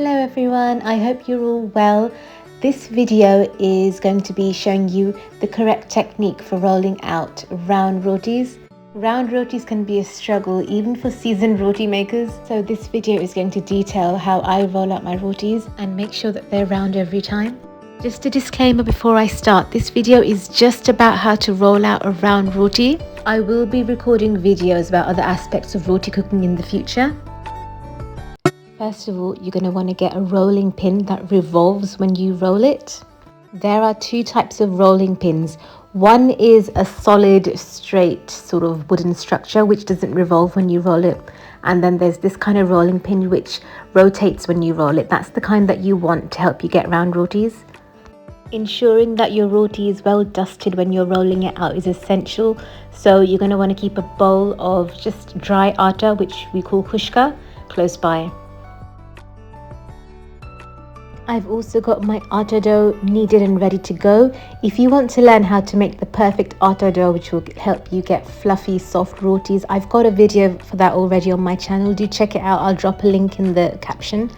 Hello everyone, I hope you're all well. This video is going to be showing you the correct technique for rolling out round rotis. Round rotis can be a struggle even for seasoned roti makers. So this video is going to detail how I roll out my rotis and make sure that they're round every time. Just a disclaimer before I start, this video is just about how to roll out a round roti. I will be recording videos about other aspects of roti cooking in the future. First of all, you're going to want to get a rolling pin that revolves when you roll it. There are two types of rolling pins. One is a solid, straight sort of wooden structure which doesn't revolve when you roll it. And then there's this kind of rolling pin which rotates when you roll it. That's the kind that you want to help you get round rotis. Ensuring that your roti is well dusted when you're rolling it out is essential. So you're going to want to keep a bowl of just dry atta, which we call Khushka, close by. I've also got my atta dough kneaded and ready to go. If you want to learn how to make the perfect atta dough which will help you get fluffy, soft rotis, I've got a video for that already on my channel. Do check it out. I'll drop a link in the caption.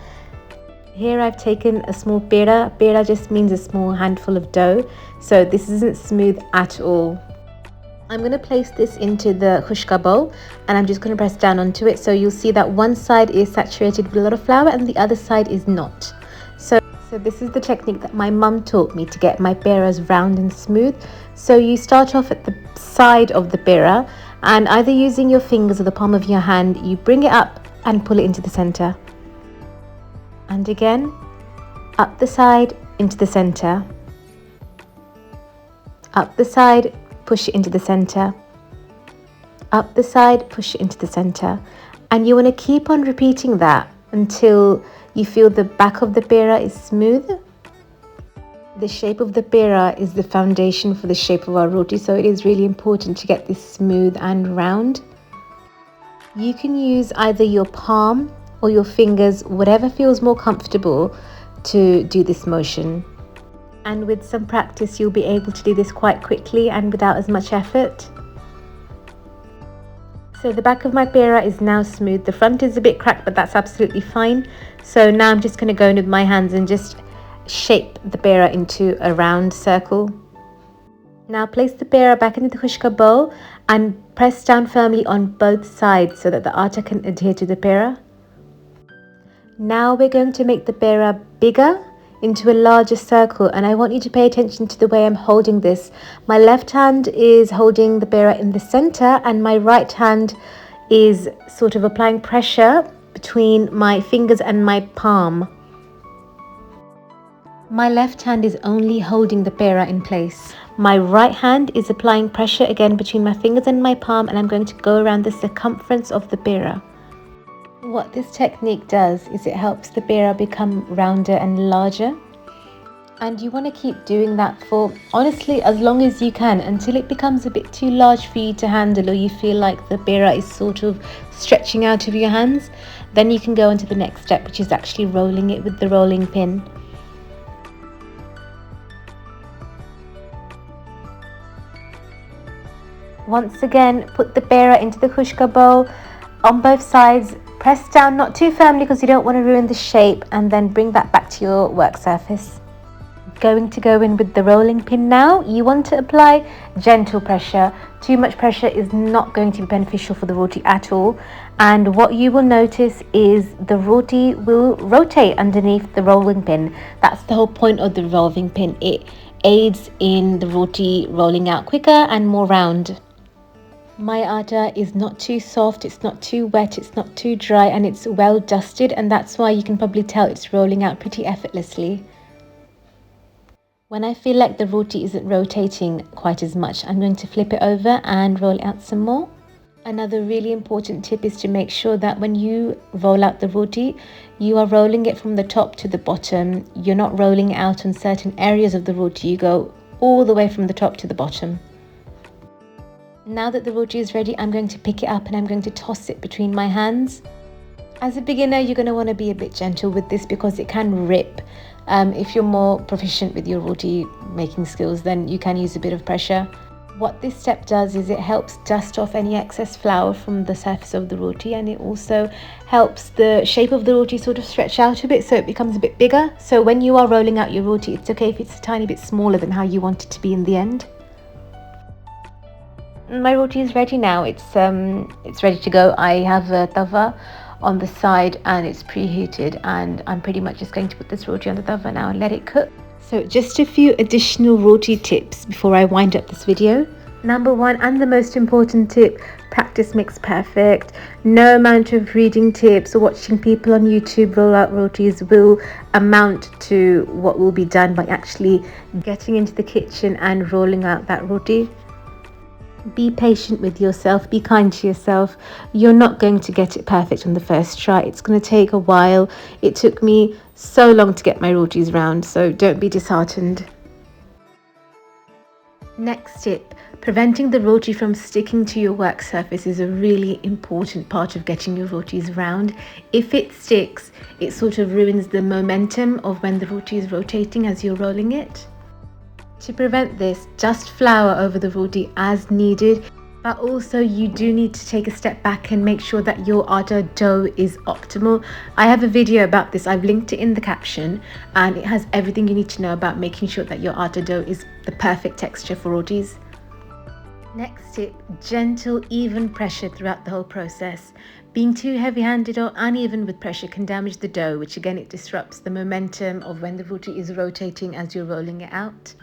Here I've taken a small pairra. Pairra just means a small handful of dough. So this isn't smooth at all. I'm going to place this into the Khushka bowl and I'm just going to press down onto it. So you'll see that one side is saturated with a lot of flour and the other side is not. So this is the technique that my mum taught me to get my pairras round and smooth. So you start off at the side of the pairra and either using your fingers or the palm of your hand, you bring it up and pull it into the center. And again, up the side, into the center. Up the side, push it into the center. Up the side, push it into the center. And you want to keep on repeating that until you feel the back of the pairra is smooth. The shape of the pairra is the foundation for the shape of our roti, so it is really important to get this smooth and round. You can use either your palm or your fingers, whatever feels more comfortable to do this motion. And with some practice, you'll be able to do this quite quickly and without as much effort. So the back of my pairra is now smooth. The front is a bit cracked, but that's absolutely fine. So now I'm just going to go in with my hands and just shape the pairra into a round circle. Now place the pairra back into the Khushka bowl and press down firmly on both sides so that the atta can adhere to the pairra. Now we're going to make the pairra bigger into a larger circle, and I want you to pay attention to the way I'm holding this. My left hand is holding the pairra in the center and my right hand is sort of applying pressure between my fingers and my palm. My left hand is only holding the pairra in place. My right hand is applying pressure again between my fingers and my palm, and I'm going to go around the circumference of the pairra. What this technique does is it helps the pairra become rounder and larger. And you want to keep doing that for, honestly, as long as you can, until it becomes a bit too large for you to handle or you feel like the pairra is sort of stretching out of your hands. Then you can go on to the next step, which is actually rolling it with the rolling pin. Once again, put the pairra into the Khushka bowl on both sides. Press down, not too firmly because you don't want to ruin the shape, and then bring that back to your work surface. Going to go in with the rolling pin now. You want to apply gentle pressure. Too much pressure is not going to be beneficial for the roti at all. And what you will notice is the roti will rotate underneath the rolling pin. That's the whole point of the revolving pin. It aids in the roti rolling out quicker and more round. My atta is not too soft, it's not too wet, it's not too dry, and it's well dusted, and that's why you can probably tell it's rolling out pretty effortlessly. When I feel like the roti isn't rotating quite as much, I'm going to flip it over and roll it out some more. Another really important tip is to make sure that when you roll out the roti, you are rolling it from the top to the bottom. You're not rolling it out on certain areas of the roti, you go all the way from the top to the bottom. Now that the roti is ready, I'm going to pick it up and I'm going to toss it between my hands. As a beginner, you're going to want to be a bit gentle with this because it can rip. If you're more proficient with your roti making skills, then you can use a bit of pressure. What this step does is it helps dust off any excess flour from the surface of the roti, and it also helps the shape of the roti sort of stretch out a bit so it becomes a bit bigger. So when you are rolling out your roti, it's okay if it's a tiny bit smaller than how you want it to be in the end. My roti is ready now. It's ready to go. I have a tawa on the side and it's preheated, and I'm pretty much just going to put this roti on the tawa now and let it cook. So just a few additional roti tips before I wind up this video. Number one, and the most important tip, practice makes perfect. No amount of reading tips or watching people on YouTube roll out rotis will amount to what will be done by actually getting into the kitchen and rolling out that roti. Be patient with yourself, be kind to yourself. You're not going to get it perfect on the first try. It's going to take a while. It took me so long to get my rotis round, so don't be disheartened. Next tip, preventing the roti from sticking to your work surface is a really important part of getting your rotis round. If it sticks, it sort of ruins the momentum of when the roti is rotating as you're rolling it. To prevent this, dust flour over the roti as needed, but also you do need to take a step back and make sure that your atta dough is optimal. I have a video about this, I've linked it in the caption, and it has everything you need to know about making sure that your atta dough is the perfect texture for rotis. Next tip, gentle, even pressure throughout the whole process. Being too heavy-handed or uneven with pressure can damage the dough, which again, it disrupts the momentum of when the roti is rotating as you're rolling it out.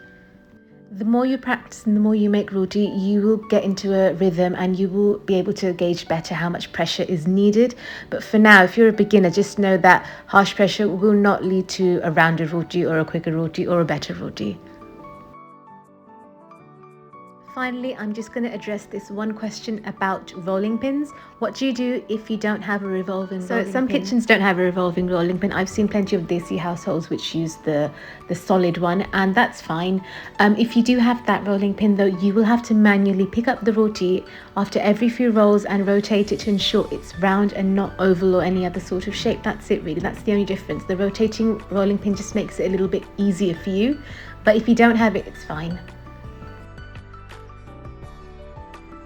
The more you practice and the more you make roti, you will get into a rhythm and you will be able to gauge better how much pressure is needed. But for now, if you're a beginner, just know that harsh pressure will not lead to a rounder roti or a quicker roti or a better roti. Finally, I'm just going to address this one question about rolling pins. What do you do if you don't have a revolving rolling pin? Some kitchens don't have a revolving rolling pin. I've seen plenty of desi households which use the solid one, and that's fine. If you do have that rolling pin though, you will have to manually pick up the roti after every few rolls and rotate it to ensure it's round and not oval or any other sort of shape. That's it really, that's the only difference. The rotating rolling pin just makes it a little bit easier for you, but if you don't have it, it's fine.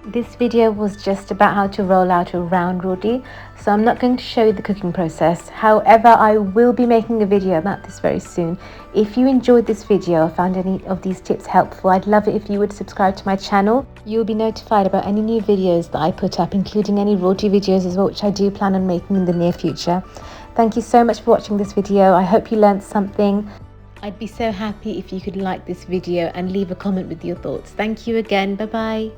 This video was just about how to roll out a round roti, so I'm not going to show you the cooking process. However, I will be making a video about this very soon. If you enjoyed this video or found any of these tips helpful, I'd love it if you would subscribe to my channel. You'll be notified about any new videos that I put up, including any roti videos as well, which I do plan on making in the near future. Thank you so much for watching this video. I hope you learned something. I'd be so happy if you could like this video and leave a comment with your thoughts. Thank you again. Bye bye.